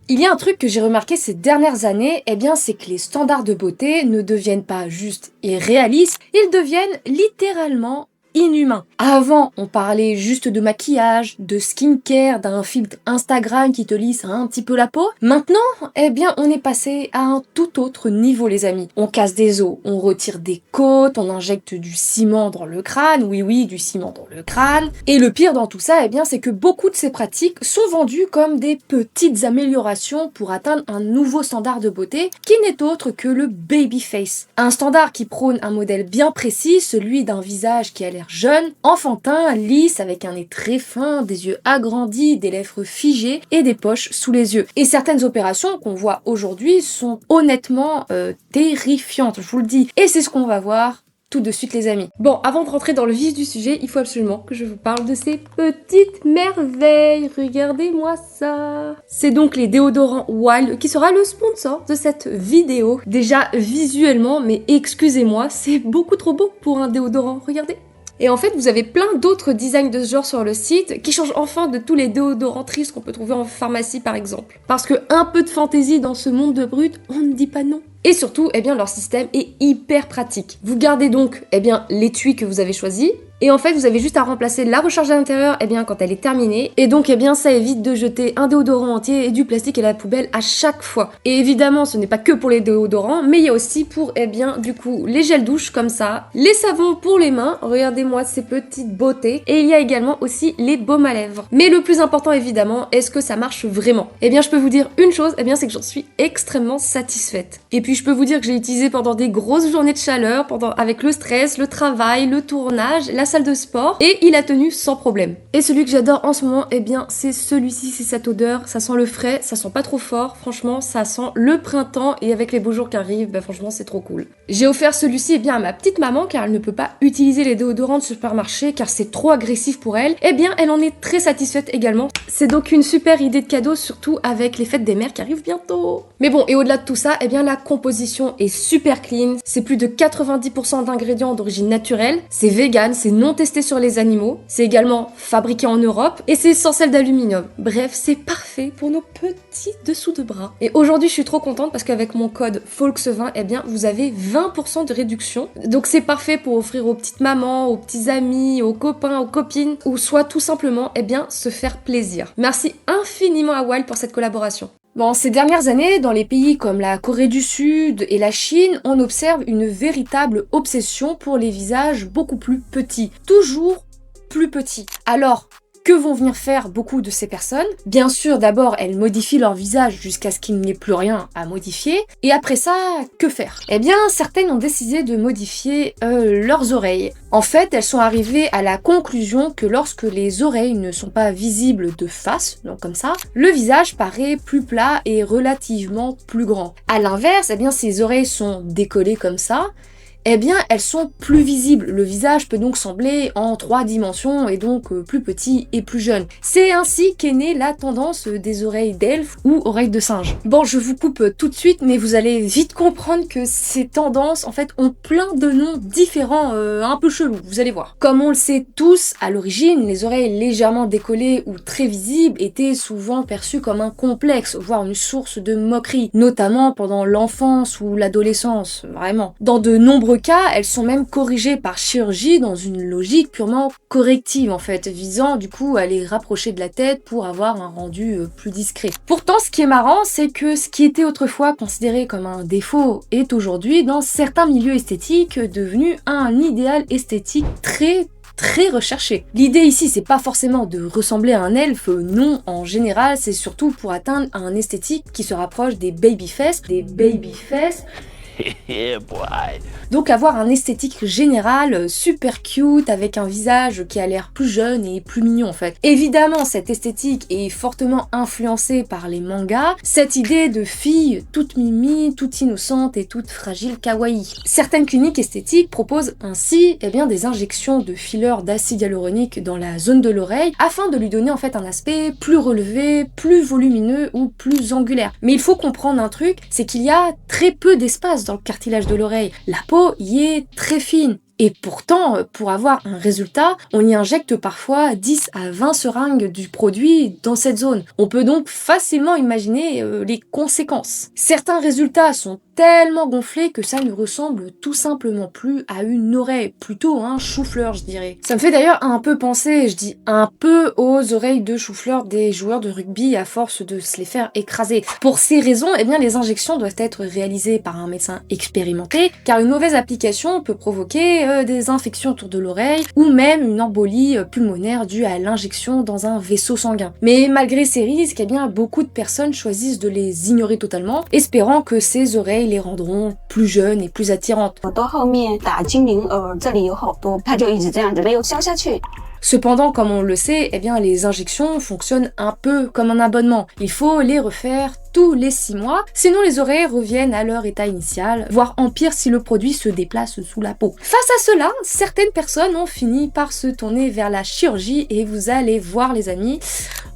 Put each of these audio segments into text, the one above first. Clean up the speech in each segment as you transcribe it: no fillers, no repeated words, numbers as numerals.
Il y a un truc que j'ai remarqué ces dernières années, c'est que les standards de beauté ne deviennent pas juste irréalistes, ils deviennent littéralement inhumain. Avant, on parlait juste de maquillage, de skincare, d'un filtre Instagram qui te lisse un petit peu la peau. Maintenant, on est passé à un tout autre niveau, les amis. On casse des os, on retire des côtes, on injecte du ciment dans le crâne, oui, du ciment dans le crâne. Et le pire dans tout ça, c'est que beaucoup de ces pratiques sont vendues comme des petites améliorations pour atteindre un nouveau standard de beauté qui n'est autre que le baby face. Un standard qui prône un modèle bien précis, celui d'un visage qui a l'air jeune, enfantin, lisse, avec un nez très fin, des yeux agrandis, des lèvres figées et des poches sous les yeux. Et certaines opérations qu'on voit aujourd'hui sont honnêtement terrifiantes, je vous le dis. Et c'est ce qu'on va voir tout de suite, les amis. Bon, avant de rentrer dans le vif du sujet, il faut absolument que je vous parle de ces petites merveilles. Regardez-moi ça. C'est donc les déodorants Wild qui sera le sponsor de cette vidéo. Déjà visuellement, mais excusez-moi, c'est beaucoup trop beau pour un déodorant. Regardez. Et en fait, vous avez plein d'autres designs de ce genre sur le site qui changent enfin de tous les déodorants tristes qu'on peut trouver en pharmacie par exemple. Parce que un peu de fantaisie dans ce monde de brut, on ne dit pas non. Et surtout, leur système est hyper pratique. Vous gardez donc, l'étui que vous avez choisi. Et en fait, vous avez juste à remplacer la recharge à l'intérieur, quand elle est terminée. Et donc, ça évite de jeter un déodorant entier et du plastique à la poubelle à chaque fois. Et évidemment, ce n'est pas que pour les déodorants, mais il y a aussi pour, les gels douche comme ça, les savons pour les mains. Regardez-moi ces petites beautés. Et il y a également aussi les baumes à lèvres. Mais le plus important, évidemment, est-ce que ça marche vraiment? Je peux vous dire une chose, c'est que j'en suis extrêmement satisfaite. Et puis, je peux vous dire que j'ai utilisé pendant des grosses journées de chaleur, avec le stress, le travail, le tournage, la salle de sport, et il a tenu sans problème. Et celui que j'adore en ce moment, c'est celui-ci, c'est cette odeur, ça sent le frais, ça sent pas trop fort, franchement, ça sent le printemps, et avec les beaux jours qui arrivent, franchement, c'est trop cool. J'ai offert celui-ci, à ma petite maman, car elle ne peut pas utiliser les déodorants de supermarché, car c'est trop agressif pour elle. Elle en est très satisfaite également. C'est donc une super idée de cadeau, surtout avec les fêtes des mères qui arrivent bientôt. Mais bon, et au-delà de tout ça, la composition est super clean, c'est plus de 90% d'ingrédients d'origine naturelle, c'est vegan, c'est non testé sur les animaux, c'est également fabriqué en Europe et c'est sans sel d'aluminium. Bref, c'est parfait pour nos petits dessous de bras. Et aujourd'hui, je suis trop contente parce qu'avec mon code FOLKS20, vous avez 20% de réduction. Donc c'est parfait pour offrir aux petites mamans, aux petits amis, aux copains, aux copines ou soit tout simplement, se faire plaisir. Merci infiniment à Wild pour cette collaboration. Bon, ces dernières années, dans les pays comme la Corée du Sud et la Chine, on observe une véritable obsession pour les visages beaucoup plus petits. Toujours plus petits. Alors, que vont venir faire beaucoup de ces personnes? Bien sûr, d'abord, elles modifient leur visage jusqu'à ce qu'il n'y ait plus rien à modifier. Et après ça, que faire? Certaines ont décidé de modifier leurs oreilles. En fait, elles sont arrivées à la conclusion que lorsque les oreilles ne sont pas visibles de face, donc comme ça, le visage paraît plus plat et relativement plus grand. À l'inverse, ces oreilles sont décollées comme ça, elles sont plus visibles. Le visage peut donc sembler en 3 dimensions et donc plus petit et plus jeune. C'est ainsi qu'est née la tendance des oreilles d'elfe ou oreilles de singe. Bon, je vous coupe tout de suite, mais vous allez vite comprendre que ces tendances, en fait, ont plein de noms différents, un peu chelous, vous allez voir. Comme on le sait tous, à l'origine, les oreilles légèrement décollées ou très visibles étaient souvent perçues comme un complexe, voire une source de moquerie, notamment pendant l'enfance ou l'adolescence, vraiment. Dans de nombreux cas, elles sont même corrigées par chirurgie dans une logique purement corrective en fait, visant du coup à les rapprocher de la tête pour avoir un rendu plus discret. Pourtant, ce qui est marrant, c'est que ce qui était autrefois considéré comme un défaut est aujourd'hui dans certains milieux esthétiques devenu un idéal esthétique très recherché. L'idée ici, c'est pas forcément de ressembler à un elfe, non, en général, c'est surtout pour atteindre un esthétique qui se rapproche des babyface, Yeah, boy. Donc avoir un esthétique général super cute avec un visage qui a l'air plus jeune et plus mignon en fait. Évidemment, cette esthétique est fortement influencée par les mangas, cette idée de fille toute mimi, toute innocente et toute fragile kawaii. Certaines cliniques esthétiques proposent ainsi des injections de fillers d'acide hyaluronique dans la zone de l'oreille afin de lui donner en fait un aspect plus relevé, plus volumineux ou plus angulaire. Mais il faut comprendre un truc, c'est qu'il y a très peu d'espace dans le cartilage de l'oreille. La peau y est très fine. Et pourtant, pour avoir un résultat, on y injecte parfois 10 à 20 seringues du produit dans cette zone. On peut donc facilement imaginer les conséquences. Certains résultats sont tellement gonflés que ça ne ressemble tout simplement plus à une oreille, plutôt un chou-fleur je dirais. Ça me fait d'ailleurs un peu penser, je dis un peu, aux oreilles de chou-fleur des joueurs de rugby à force de se les faire écraser. Pour ces raisons, eh bien les injections doivent être réalisées par un médecin expérimenté, car une mauvaise application peut provoquer des infections autour de l'oreille ou même une embolie pulmonaire due à l'injection dans un vaisseau sanguin. Mais malgré ces risques, eh bien beaucoup de personnes choisissent de les ignorer totalement, espérant que ces oreilles les rendront plus jeunes et plus attirantes. Cependant, comme on le sait, eh bien les injections fonctionnent un peu comme un abonnement. Il faut les refaire tous les 6 mois, sinon les oreilles reviennent à leur état initial, voire empirent si le produit se déplace sous la peau. Face à cela, certaines personnes ont fini par se tourner vers la chirurgie et vous allez voir les amis,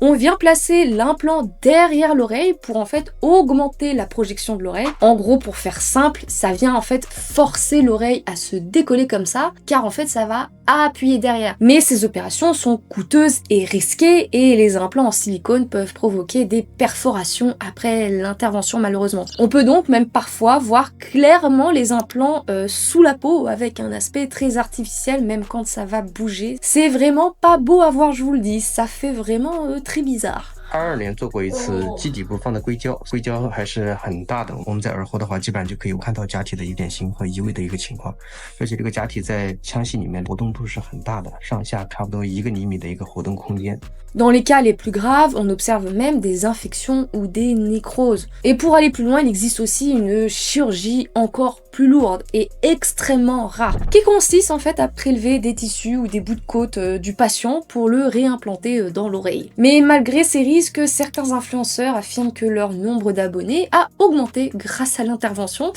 on vient placer l'implant derrière l'oreille pour en fait augmenter la projection de l'oreille. En gros, pour faire simple, ça vient en fait forcer l'oreille à se décoller comme ça, car en fait ça va appuyer derrière. Mais ces opérations sont coûteuses et risquées et les implants en silicone peuvent provoquer des perforations après l'intervention malheureusement. On peut donc même parfois voir clairement les implants sous la peau avec un aspect très artificiel même quand ça va bouger. C'est vraiment pas beau à voir, je vous le dis, ça fait vraiment très bizarre. 22年做过一次基底部放的硅胶，硅胶还是很大的。我们在耳后的话，基本上就可以看到假体的一点形和移位的一个情况，而且这个假体在腔隙里面活动度是很大的，上下差不多1厘米的一个活动空间。Dans les cas les plus graves, on observe même des infections ou des nécroses. Et pour aller plus loin, il existe aussi une chirurgie encore plus lourde et extrêmement rare, qui consiste en fait à prélever des tissus ou des bouts de côte du patient pour le réimplanter dans l'oreille. Mais malgré ces risques, certains influenceurs affirment que leur nombre d'abonnés a augmenté grâce à l'intervention.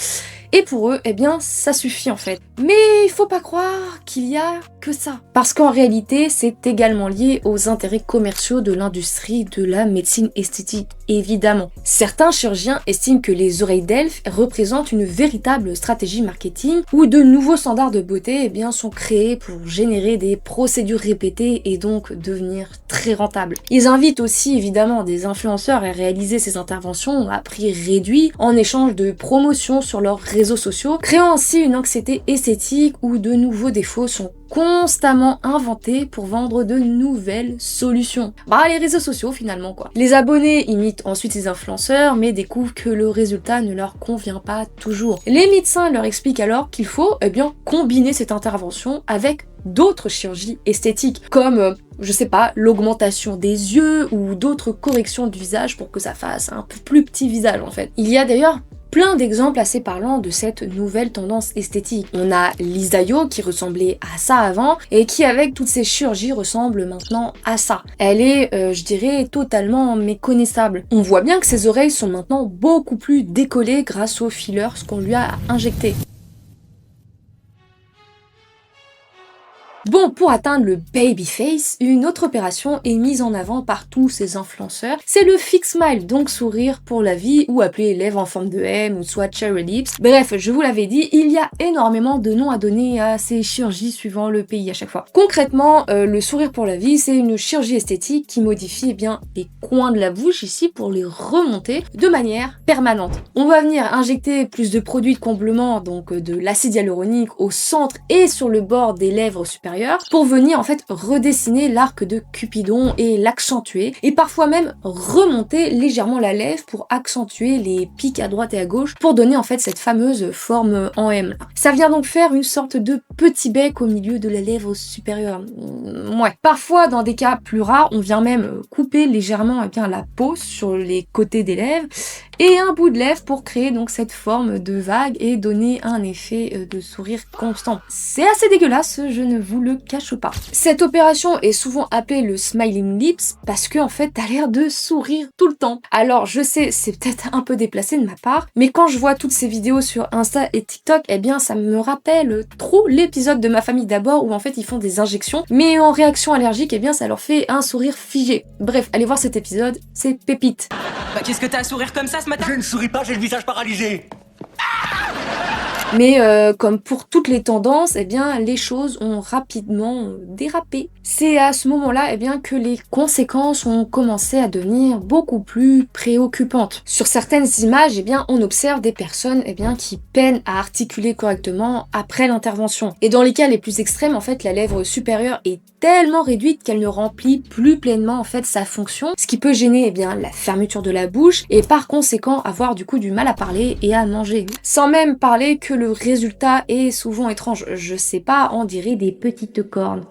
Et pour eux, eh bien, ça suffit en fait. Mais il faut pas croire qu'il y a que ça. Parce qu'en réalité, c'est également lié aux intérêts commerciaux de l'industrie de la médecine esthétique, évidemment. Certains chirurgiens estiment que les oreilles d'elfe représentent une véritable stratégie marketing où de nouveaux standards de beauté eh bien, sont créés pour générer des procédures répétées et donc devenir très rentables. Ils invitent aussi évidemment des influenceurs à réaliser ces interventions à prix réduit en échange de promotions sur leurs réseaux sociaux, créant ainsi une anxiété esthétique où de nouveaux défauts sont constamment inventés pour vendre de nouvelles solutions. Bah les réseaux sociaux finalement quoi. Les abonnés imitent ensuite ces influenceurs mais découvrent que le résultat ne leur convient pas toujours. Les médecins leur expliquent alors qu'il faut eh bien combiner cette intervention avec d'autres chirurgies esthétiques comme je sais pas, l'augmentation des yeux ou d'autres corrections du visage pour que ça fasse un peu plus petit visage en fait. Il y a d'ailleurs plein d'exemples assez parlants de cette nouvelle tendance esthétique. On a Lisayo qui ressemblait à ça avant et qui avec toutes ses chirurgies ressemble maintenant à ça. Elle est, je dirais, totalement méconnaissable. On voit bien que ses oreilles sont maintenant beaucoup plus décollées grâce aux fillers qu'on lui a injectés. Bon, pour atteindre le baby face, une autre opération est mise en avant par tous ces influenceurs. C'est le fix smile, donc sourire pour la vie, ou appeler les lèvres en forme de M, ou soit cherry lips. Bref, je vous l'avais dit, il y a énormément de noms à donner à ces chirurgies suivant le pays à chaque fois. Concrètement, le sourire pour la vie, c'est une chirurgie esthétique qui modifie eh bien les coins de la bouche ici pour les remonter de manière permanente. On va venir injecter plus de produits de comblement, donc de l'acide hyaluronique au centre et sur le bord des lèvres supérieures pour venir en fait redessiner l'arc de Cupidon et l'accentuer et parfois même remonter légèrement la lèvre pour accentuer les pics à droite et à gauche pour donner en fait cette fameuse forme en M. Ça vient donc faire une sorte de petit bec au milieu de la lèvre supérieure. Ouais. Parfois dans des cas plus rares, on vient même couper légèrement eh bien, la peau sur les côtés des lèvres et un bout de lèvre pour créer donc cette forme de vague et donner un effet de sourire constant. C'est assez dégueulasse, je ne vous le cache pas. Cette opération est souvent appelée le smiling lips parce que en fait t'as l'air de sourire tout le temps. Alors je sais, c'est peut-être un peu déplacé de ma part, mais quand je vois toutes ces vidéos sur Insta et TikTok, eh bien ça me rappelle trop l'épisode de Ma famille d'abord où en fait ils font des injections, mais en réaction allergique, eh bien ça leur fait un sourire figé. Bref, allez voir cet épisode, c'est pépite. Bah qu'est-ce que t'as à sourire comme ça ce matin? Je ne souris pas, j'ai le visage paralysé. Mais comme pour toutes les tendances, eh bien les choses ont rapidement dérapé. C'est à ce moment-là eh bien, que les conséquences ont commencé à devenir beaucoup plus préoccupantes. Sur certaines images, eh bien, on observe des personnes eh bien, qui peinent à articuler correctement après l'intervention. Et dans les cas les plus extrêmes, en fait, la lèvre supérieure est tellement réduite qu'elle ne remplit plus pleinement en fait sa fonction, ce qui peut gêner eh bien, la fermeture de la bouche et par conséquent avoir du coup du mal à parler et à manger. Sans même parler que le résultat est souvent étrange. Je sais pas, on dirait des petites cornes.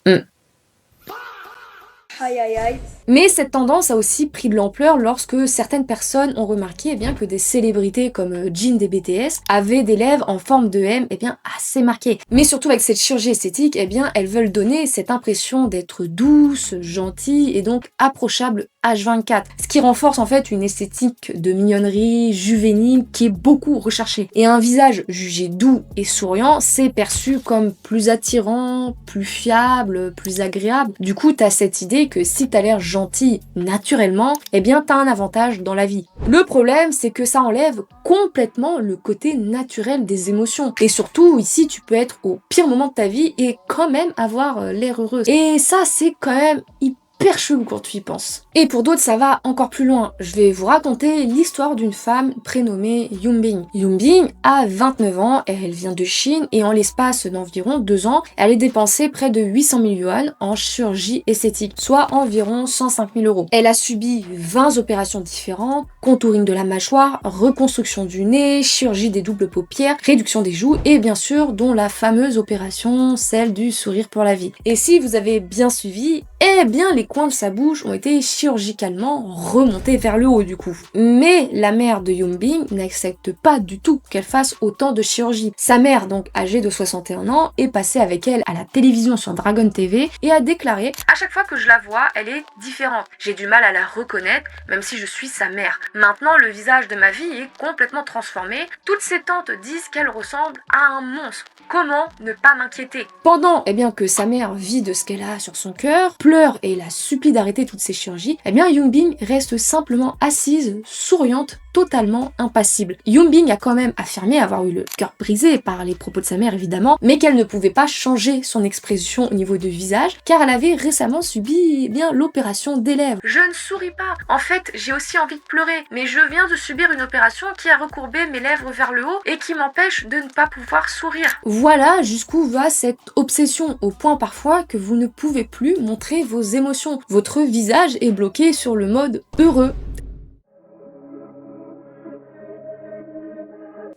Aïe aïe aïe. Mais cette tendance a aussi pris de l'ampleur lorsque certaines personnes ont remarqué eh bien, que des célébrités comme Jin des BTS avaient des lèvres en forme de M eh bien, assez marquées. Mais surtout avec cette chirurgie esthétique, eh bien, elles veulent donner cette impression d'être douces, gentilles et donc approchables H24. Ce qui renforce en fait une esthétique de mignonnerie juvénile qui est beaucoup recherchée. Et un visage jugé doux et souriant, c'est perçu comme plus attirant, plus fiable, plus agréable. Du coup, t'as cette idée que si t'as l'air gentil naturellement, eh bien t'as un avantage dans la vie. Le problème, c'est que ça enlève complètement le côté naturel des émotions. Et surtout, ici, tu peux être au pire moment de ta vie et quand même avoir l'air heureuse. Et ça, c'est quand même hyper chelou quand tu y penses. Et pour d'autres, ça va encore plus loin. Je vais vous raconter l'histoire d'une femme prénommée Yoonbin. Yoonbin a 29 ans, elle vient de Chine et en l'espace d'environ 2 ans, elle a dépensé près de 800 000 yuan en chirurgie esthétique, soit environ 105 000 euros. Elle a subi 20 opérations différentes, contouring de la mâchoire, reconstruction du nez, chirurgie des doubles paupières, réduction des joues et bien sûr, dont la fameuse opération, celle du sourire pour la vie. Et si vous avez bien suivi, eh bien les coins de sa bouche ont été chirurgicalement remontés vers le haut du coup. Mais la mère de Yoonbin n'accepte pas du tout qu'elle fasse autant de chirurgie. Sa mère, donc âgée de 61 ans, est passée avec elle à la télévision sur Dragon TV et a déclaré « À chaque fois que je la vois, elle est différente. J'ai du mal à la reconnaître, même si je suis sa mère. Maintenant, le visage de ma vie est complètement transformé. Toutes ses tantes disent qu'elle ressemble à un monstre. Comment ne pas m'inquiéter ?» Pendant eh bien, que sa mère vit de ce qu'elle a sur son cœur, pleure et la supplie d'arrêter toutes ces chirurgies, eh bien Yoonbin reste simplement assise, souriante, totalement impassible. Yoonbin a quand même affirmé avoir eu le cœur brisé par les propos de sa mère évidemment, mais qu'elle ne pouvait pas changer son expression au niveau du visage, car elle avait récemment subi eh bien l'opération des lèvres. Je ne souris pas. En fait, j'ai aussi envie de pleurer, mais je viens de subir une opération qui a recourbé mes lèvres vers le haut et qui m'empêche de ne pas pouvoir sourire. Voilà jusqu'où va cette obsession, au point parfois que vous ne pouvez plus montrer vos émotions. Votre visage est bloqué sur le mode heureux.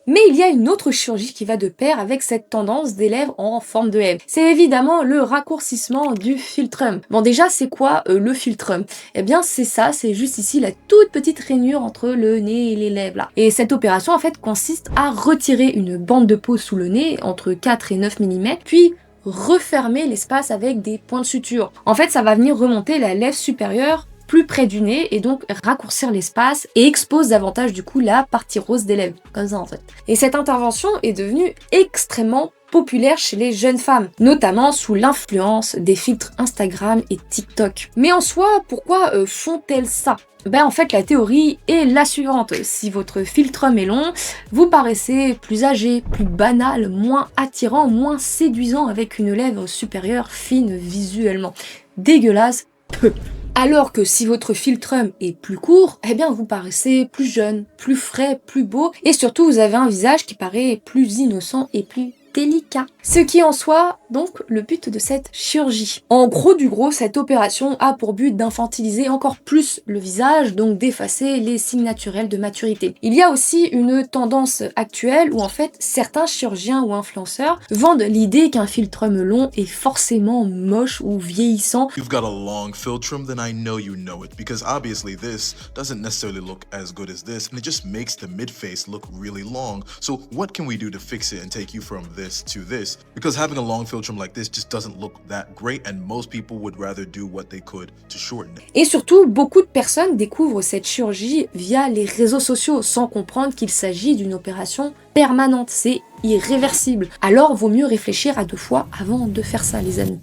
Mais il y a une autre chirurgie qui va de pair avec cette tendance des lèvres en forme de M. C'est évidemment le raccourcissement du philtrum. Bon déjà, c'est quoi le philtrum? Eh bien c'est ça, c'est juste ici la toute petite rainure entre le nez et les lèvres là. Et cette opération en fait consiste à retirer une bande de peau sous le nez entre 4 et 9 mm, puis refermer l'espace avec des points de suture. En fait, ça va venir remonter la lèvre supérieure plus près du nez et donc raccourcir l'espace et expose davantage du coup la partie rose des lèvres, comme ça en fait. Et cette intervention est devenue extrêmement populaire chez les jeunes femmes, notamment sous l'influence des filtres Instagram et TikTok. Mais en soi, pourquoi font-elles ça? Ben en fait la théorie est la suivante, si votre philtrum est long, vous paraissez plus âgé, plus banal, moins attirant, moins séduisant avec une lèvre supérieure fine visuellement. Dégueulasse, peu. Alors que si votre philtrum est plus court, eh bien vous paraissez plus jeune, plus frais, plus beau et surtout vous avez un visage qui paraît plus innocent et plus délicat. Ce qui en soit donc le but de cette chirurgie. En gros du gros, cette opération a pour but d'infantiliser encore plus le visage, donc d'effacer les signes naturels de maturité. Il y a aussi une tendance actuelle où en fait certains chirurgiens ou influenceurs vendent l'idée qu'un philtrum long est forcément moche ou vieillissant. You've got a long philtrum, then I know you know it, because obviously this doesn't necessarily look as good as this, and it just makes the mid-face look really long. So what can we do to fix it and take you from this to this? Because having a long philtrum like this just doesn't look that great, and most people would rather do what they could to shorten it. Et surtout, beaucoup de personnes découvrent cette chirurgie via les réseaux sociaux sans comprendre qu'il s'agit d'une opération permanente, c'est irréversible. Alors vaut mieux réfléchir à 2 fois avant de faire ça les amis.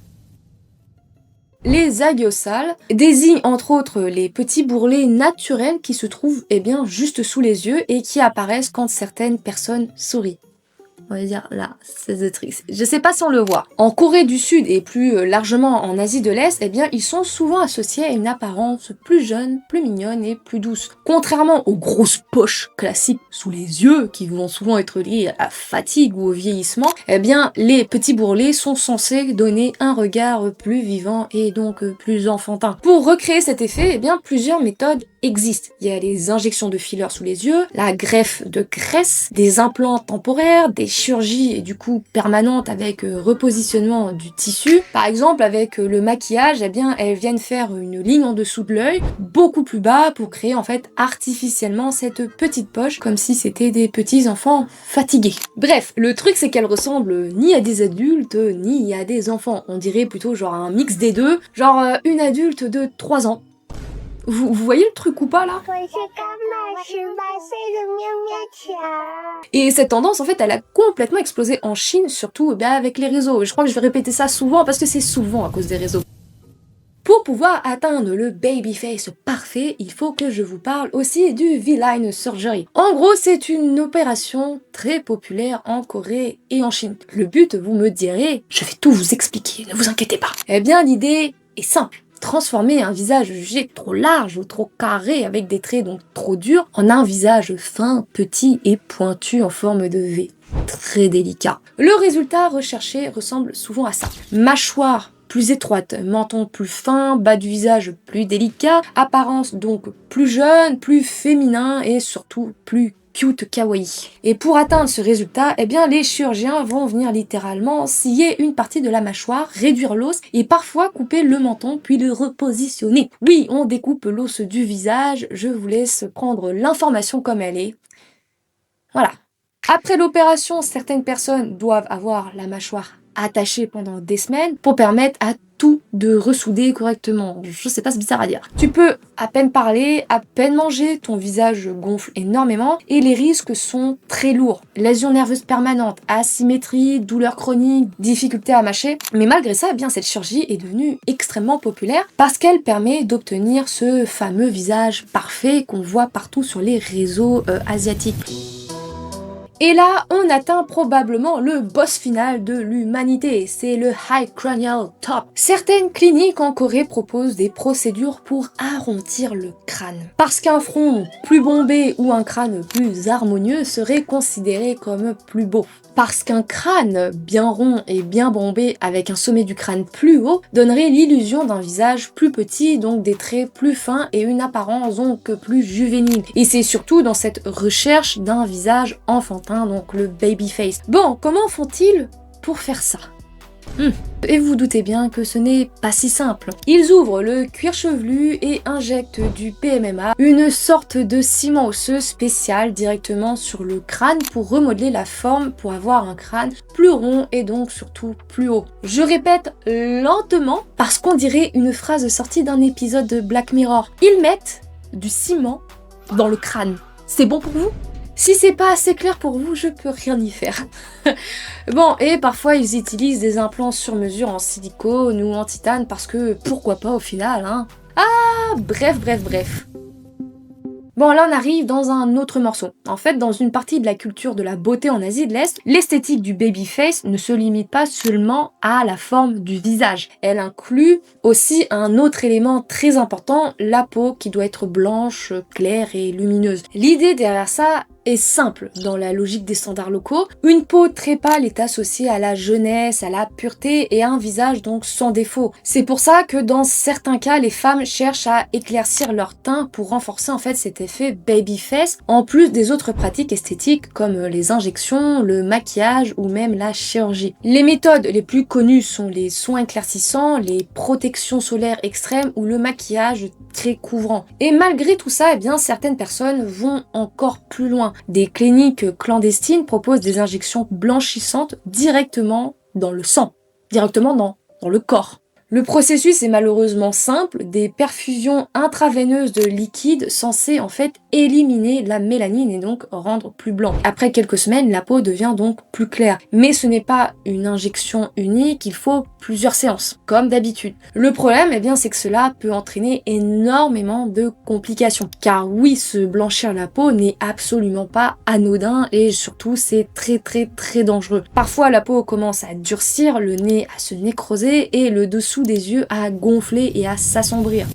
Les agiosales désignent entre autres les petits bourrelets naturels qui se trouvent eh bien juste sous les yeux et qui apparaissent quand certaines personnes sourient. on va dire la séductrice. Je sais pas si on le voit. En Corée du Sud et plus largement en Asie de l'Est, eh bien, ils sont souvent associés à une apparence plus jeune, plus mignonne et plus douce. Contrairement aux grosses poches classiques sous les yeux, qui vont souvent être liées à la fatigue ou au vieillissement, eh bien, les petits bourrelets sont censés donner un regard plus vivant et donc plus enfantin. Pour recréer cet effet, eh bien, plusieurs méthodes existent. Il y a les injections de fillers sous les yeux, la greffe de graisse, des implants temporaires, des chirurgies et du coup permanentes avec repositionnement du tissu. Par exemple, avec le maquillage, eh bien, elles viennent faire une ligne en dessous de l'œil, beaucoup plus bas pour créer en fait artificiellement cette petite poche, comme si c'était des petits enfants fatigués. Bref, le truc c'est qu'elles ressemblent ni à des adultes, ni à des enfants. On dirait plutôt genre un mix des deux, genre une adulte de 3 ans. Vous voyez le truc ou pas là? Et cette tendance en fait elle a complètement explosé en Chine, surtout avec les réseaux. Je crois que je vais répéter ça souvent parce que c'est souvent à cause des réseaux. Pour pouvoir atteindre le baby face parfait, il faut que je vous parle aussi du V-line surgery. En gros, c'est une opération très populaire en Corée et en Chine. Le but, vous me direz, je vais tout vous expliquer, ne vous inquiétez pas. Eh bien, l'idée est simple. Transformer un visage jugé trop large ou trop carré avec des traits donc trop durs en un visage fin, petit et pointu en forme de V. Très délicat. Le résultat recherché ressemble souvent à ça. Mâchoire plus étroite, menton plus fin, bas du visage plus délicat, apparence donc plus jeune, plus féminin et surtout plus cute kawaii. Et pour atteindre ce résultat, eh bien les chirurgiens vont venir littéralement scier une partie de la mâchoire, réduire l'os et parfois couper le menton puis le repositionner. Oui, on découpe l'os du visage, je vous laisse prendre l'information comme elle est. Voilà. Après l'opération, certaines personnes doivent avoir la mâchoire attachée pendant des semaines pour permettre à tout de ressouder correctement. Je sais pas, c'est bizarre à dire. Tu peux à peine parler, à peine manger, ton visage gonfle énormément et les risques sont très lourds. Lésions nerveuses permanentes, asymétrie, douleurs chroniques, difficultés à mâcher. Mais malgré ça, eh bien cette chirurgie est devenue extrêmement populaire parce qu'elle permet d'obtenir ce fameux visage parfait qu'on voit partout sur les réseaux asiatiques. Et là, on atteint probablement le boss final de l'humanité, c'est le High Cranial Top. Certaines cliniques en Corée proposent des procédures pour arrondir le crâne. Parce qu'un front plus bombé ou un crâne plus harmonieux serait considéré comme plus beau. Parce qu'un crâne bien rond et bien bombé avec un sommet du crâne plus haut donnerait l'illusion d'un visage plus petit, donc des traits plus fins et une apparence donc plus juvénile. Et c'est surtout dans cette recherche d'un visage enfantin, donc le baby face. Bon, comment font-ils pour faire ça? Et vous doutez bien que ce n'est pas si simple. Ils ouvrent le cuir chevelu et injectent du PMMA, une sorte de ciment osseux spécial directement sur le crâne pour remodeler la forme pour avoir un crâne plus rond et donc surtout plus haut. Je répète lentement parce qu'on dirait une phrase sortie d'un épisode de Black Mirror. Ils mettent du ciment dans le crâne. C'est bon pour vous ? Si c'est pas assez clair pour vous, je peux rien y faire. Bon, et parfois ils utilisent des implants sur mesure en silicone ou en titane parce que pourquoi pas au final, hein. Ah, bref. Bon, là on arrive dans un autre morceau. En fait, dans une partie de la culture de la beauté en Asie de l'Est, l'esthétique du babyface ne se limite pas seulement à la forme du visage. Elle inclut aussi un autre élément très important, la peau qui doit être blanche, claire et lumineuse. L'idée derrière ça est simple dans la logique des standards locaux. Une peau très pâle est associée à la jeunesse, à la pureté et à un visage donc sans défaut. C'est pour ça que dans certains cas, les femmes cherchent à éclaircir leur teint pour renforcer en fait cet effet baby face, en plus des autres pratiques esthétiques comme les injections, le maquillage ou même la chirurgie. Les méthodes les plus connues sont les soins éclaircissants, les protections solaires extrêmes ou le maquillage très couvrant. Et malgré tout ça, eh bien certaines personnes vont encore plus loin. Des cliniques clandestines proposent des injections blanchissantes directement dans le sang, directement dans le corps. Le processus est malheureusement simple, des perfusions intraveineuses de liquide censées en fait éliminer la mélanine et donc rendre plus blanc. Après quelques semaines, la peau devient donc plus claire. Mais ce n'est pas une injection unique, il faut plusieurs séances, comme d'habitude. Le problème, eh bien, c'est que cela peut entraîner énormément de complications. Car oui, se blanchir la peau n'est absolument pas anodin et surtout c'est très dangereux. Parfois la peau commence à durcir, le nez à se nécroser et le dessous des yeux à gonfler et à s'assombrir.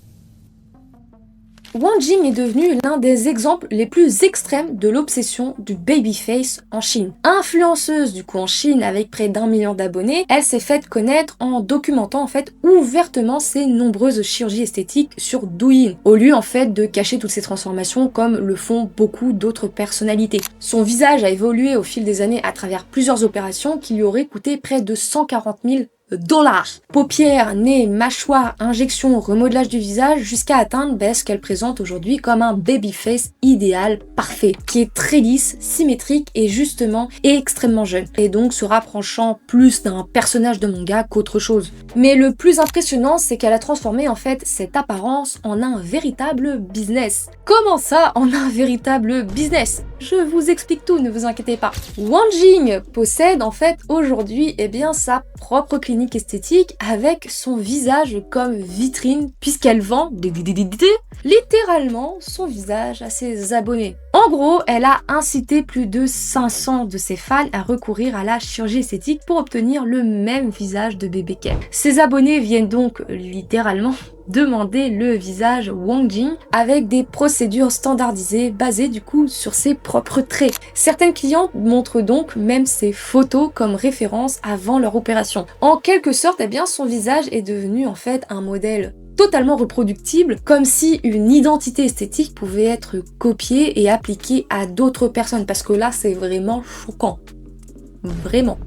Wang Jing est devenue l'un des exemples les plus extrêmes de l'obsession du babyface en Chine. Influenceuse du coup en Chine avec près d'1 million d'abonnés, elle s'est faite connaître en documentant en fait ouvertement ses nombreuses chirurgies esthétiques sur Douyin, au lieu en fait de cacher toutes ces transformations comme le font beaucoup d'autres personnalités. Son visage a évolué au fil des années à travers plusieurs opérations qui lui auraient coûté près de 140 000 dollars. Paupières, nez, mâchoire, injection, remodelage du visage jusqu'à atteindre ce qu'elle présente aujourd'hui comme un babyface idéal parfait, qui est très lisse, symétrique et justement extrêmement jeune, et donc se rapprochant plus d'un personnage de manga qu'autre chose. Mais le plus impressionnant, c'est qu'elle a transformé en fait cette apparence en un véritable business. Comment ça, en un véritable business? Je vous explique tout, ne vous inquiétez pas. Wang Jing possède en fait aujourd'hui sa propre clinique esthétique avec son visage comme vitrine puisqu'elle vend littéralement son visage à ses abonnés. En gros, elle a incité plus de 500 de ses fans à recourir à la chirurgie esthétique pour obtenir le même visage de bébé Ken. Ses abonnés viennent donc littéralement demander le visage Wang Jing avec des procédures standardisées basées du coup sur ses propres traits. Certaines clientes montrent donc même ses photos comme référence avant leur opération. En quelque sorte, son visage est devenu en fait un modèle totalement reproductible, comme si une identité esthétique pouvait être copiée et appliquée à d'autres personnes, parce que là c'est vraiment choquant. Vraiment.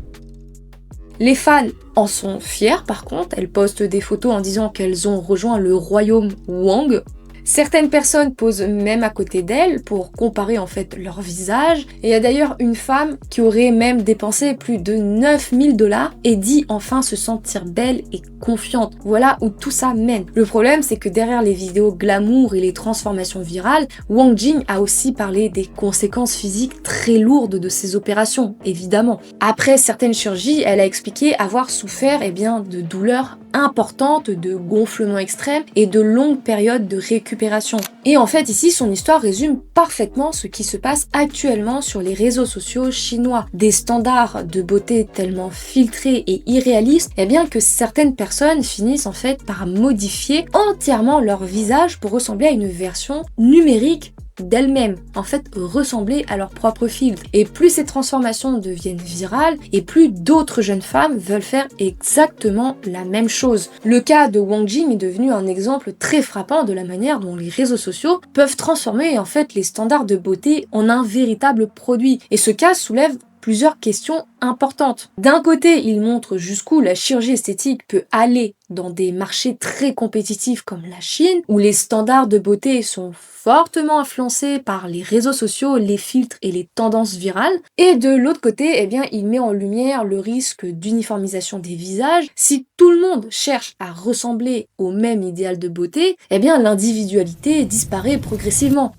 Les fans en sont fiers par contre, elles postent des photos en disant qu'elles ont rejoint le royaume Wang. Certaines personnes posent même à côté d'elles pour comparer en fait leur visage. Et il y a d'ailleurs une femme qui aurait même dépensé plus de 9 000 $ et dit enfin se sentir belle et confiante. Voilà où tout ça mène. Le problème, c'est que derrière les vidéos glamour et les transformations virales, Wang Jing a aussi parlé des conséquences physiques très lourdes de ces opérations, évidemment. Après certaines chirurgies, elle a expliqué avoir souffert de douleurs importantes, de gonflements extrêmes et de longues périodes de récupération. Et en fait ici son histoire résume parfaitement ce qui se passe actuellement sur les réseaux sociaux chinois. Des standards de beauté tellement filtrés et irréalistes, que certaines personnes finissent en fait par modifier entièrement leur visage pour ressembler à une version numérique d'elles-mêmes, en fait ressembler à leur propre filtre. Et plus ces transformations deviennent virales, et plus d'autres jeunes femmes veulent faire exactement la même chose. Le cas de Wang Jing est devenu un exemple très frappant de la manière dont les réseaux sociaux peuvent transformer en fait les standards de beauté en un véritable produit. Et ce cas soulève plusieurs questions importantes. D'un côté, il montre jusqu'où la chirurgie esthétique peut aller dans des marchés très compétitifs comme la Chine, où les standards de beauté sont fortement influencés par les réseaux sociaux, les filtres et les tendances virales. Et de l'autre côté, il met en lumière le risque d'uniformisation des visages. Si tout le monde cherche à ressembler au même idéal de beauté, l'individualité disparaît progressivement.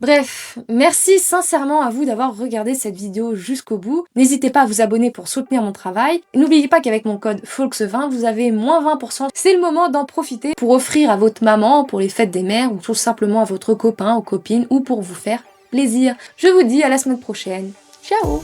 Bref, merci sincèrement à vous d'avoir regardé cette vidéo jusqu'au bout. N'hésitez pas à vous abonner pour soutenir mon travail. N'oubliez pas qu'avec mon code FOLKS20, vous avez moins 20%. C'est le moment d'en profiter pour offrir à votre maman pour les fêtes des mères ou tout simplement à votre copain ou copine ou pour vous faire plaisir. Je vous dis à la semaine prochaine. Ciao!